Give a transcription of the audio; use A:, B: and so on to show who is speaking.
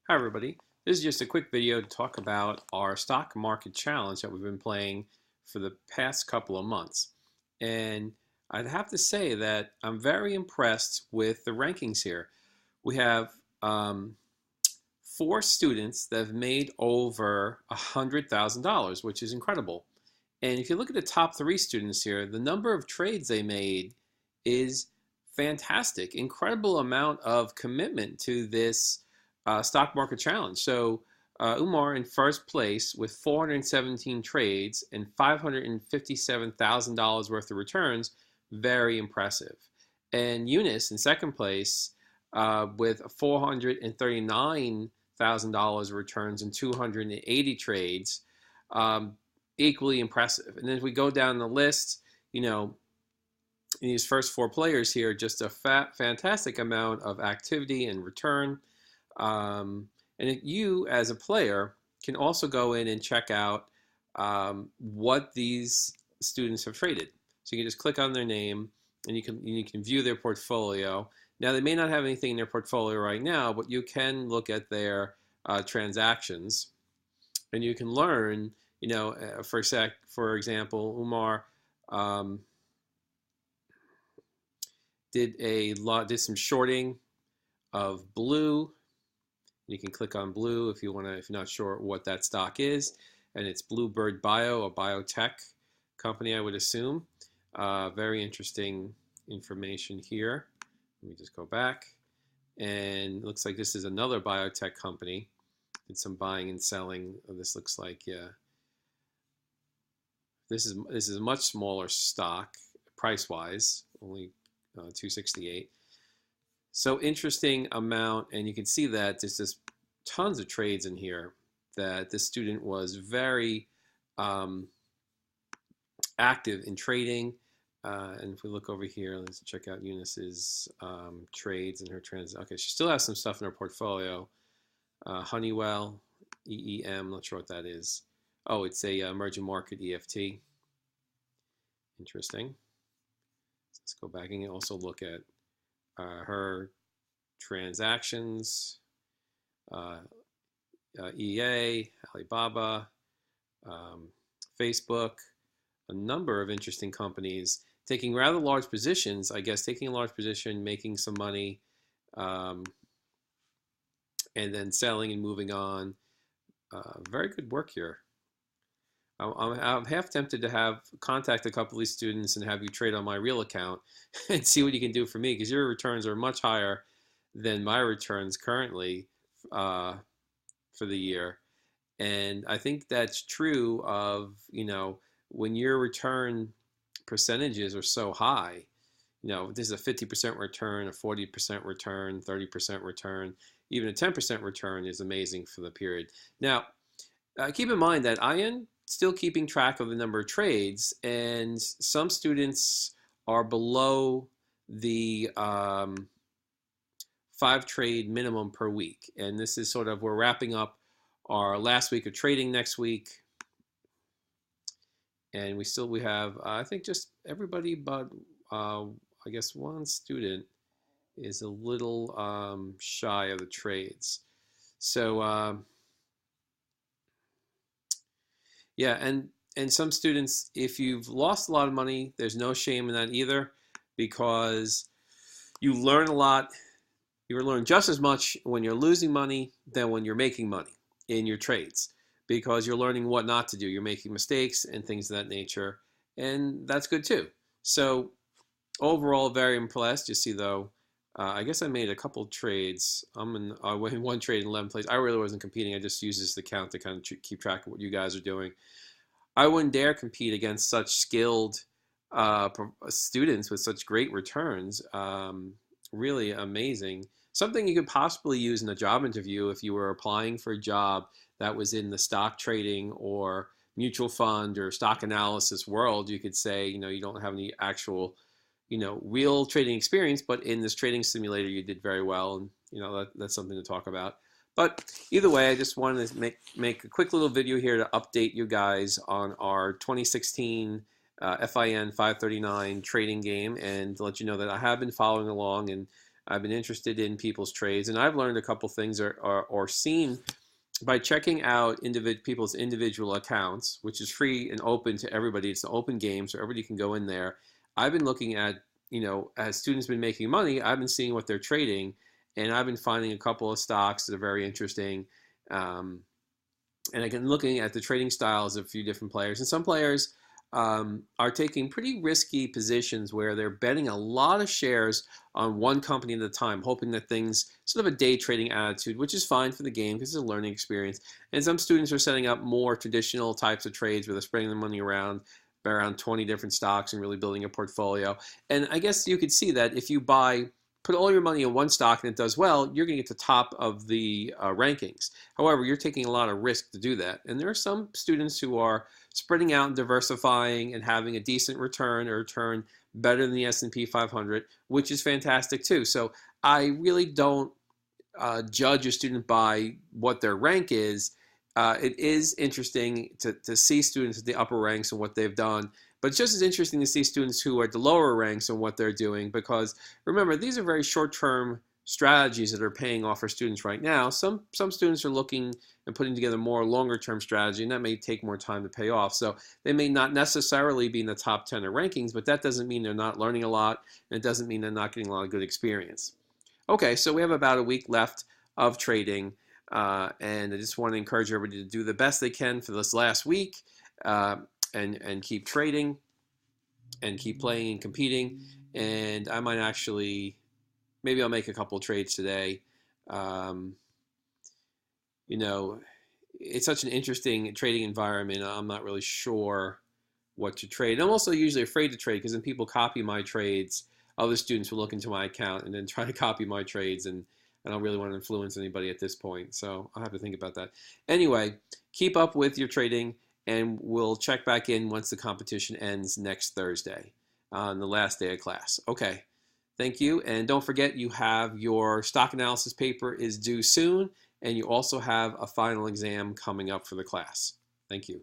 A: Hi everybody. This is just a quick video to talk about our stock market challenge that we've been playing for the past couple of months. And I'd have to say that I'm very impressed with the rankings here. We have 4 students that have made over $100,000, which is incredible. And if you look at the top 3 students here, the number of trades they made is fantastic. Incredible amount of commitment to this stock market challenge. So Umar in first place with 417 trades and $557,000 worth of returns, very impressive. And Eunice in second place with $439,000 returns and 280 trades. Equally impressive. And then if we go down the list, in these first 4 players here, just a fantastic amount of activity and return. And you, as a player, can also go in and check out what these students have traded. So you can just click on their name, and you can view their portfolio. Now, they may not have anything in their portfolio right now, but you can look at their transactions, and you can learn. For example, Umar did some shorting of Blue. You can click on Blue if you're not sure what that stock is, and it's Bluebird Bio, a biotech company, I would assume. Very interesting information here. Let me just go back, and it looks like this is another biotech company. Did some buying and selling. This looks like, yeah. This is a much smaller stock price-wise, only 268. So interesting amount, and you can see that there's just tons of trades in here. That this student was very active in trading. And if we look over here, let's check out Eunice's trades and her trends. Okay, she still has some stuff in her portfolio. Honeywell, EEM, not sure what that is. Oh, it's a emerging market EFT. Interesting. Let's go back and also look at her transactions. EA, Alibaba, Facebook, a number of interesting companies taking rather large positions. I guess taking a large position, making some money, and then selling and moving on. Very good work here. I'm half tempted to contact a couple of these students and have you trade on my real account and see what you can do for me, because your returns are much higher than my returns currently for the year. And I think that's true of, when your return percentages are so high, this is a 50% return, a 40% return, 30% return, even a 10% return is amazing for the period. Now, keep in mind that I am still keeping track of the number of trades, and some students are below the 5-trade minimum per week. And this is we're wrapping up our last week of trading next week. And we have, I think, just everybody but I guess one student is a little shy of the trades. So yeah, and some students, if you've lost a lot of money, there's no shame in that either, because you learn a lot. You learn just as much when you're losing money than when you're making money in your trades, because you're learning what not to do. You're making mistakes and things of that nature, and that's good too. So overall, very impressed. You see, though, I guess I made a couple trades. I'm in one trade in 11th place. I really wasn't competing. I just used this account to kind of keep track of what you guys are doing. I wouldn't dare compete against such skilled students with such great returns. Really amazing. Something you could possibly use in a job interview if you were applying for a job that was in the stock trading or mutual fund or stock analysis world. You could say, you don't have any actual, real trading experience, but in this trading simulator, you did very well. And, that's something to talk about. But either way, I just wanted to make a quick little video here to update you guys on our 2016 FIN539 trading game, and to let you know that I have been following along and I've been interested in people's trades, and I've learned a couple things or seen by checking out people's individual accounts, which is free and open to everybody. It's an open game, so everybody can go in there. I've been looking at, as students been making money, I've been seeing what they're trading, and I've been finding a couple of stocks that are very interesting. And again, looking at the trading styles of a few different players, and some players are taking pretty risky positions where they're betting a lot of shares on one company at a time, hoping that things, sort of a day trading attitude, which is fine for the game because it's a learning experience. And some students are setting up more traditional types of trades where they're spreading their money around 20 different stocks and really building a portfolio. And I guess you could see that if you put all your money in one stock and it does well, you're going to get to the top of the rankings. However, you're taking a lot of risk to do that. And there are some students who are spreading out and diversifying and having a decent return, or return better than the S&P 500, which is fantastic too. So I really don't judge a student by what their rank is. It is interesting to see students at the upper ranks and what they've done, but it's just as interesting to see students who are at the lower ranks and what they're doing, because remember, these are very short-term strategies that are paying off for students right now. Some students are looking and putting together more longer-term strategy, and that may take more time to pay off. So they may not necessarily be in the top 10 of rankings, but that doesn't mean they're not learning a lot, and it doesn't mean they're not getting a lot of good experience. Okay, so we have about a week left of trading, and I just want to encourage everybody to do the best they can for this last week, and keep trading and keep playing and competing. And I might actually, maybe I'll make a couple of trades today. It's such an interesting trading environment. I'm not really sure what to trade. I'm also usually afraid to trade because then people copy my trades. Other students will look into my account and then try to copy my trades, and I don't really want to influence anybody at this point. So I'll have to think about that. Anyway, keep up with your trading, and we'll check back in once the competition ends next Thursday on the last day of class. Okay, thank you. And don't forget, you have your stock analysis paper is due soon, and you also have a final exam coming up for the class. Thank you.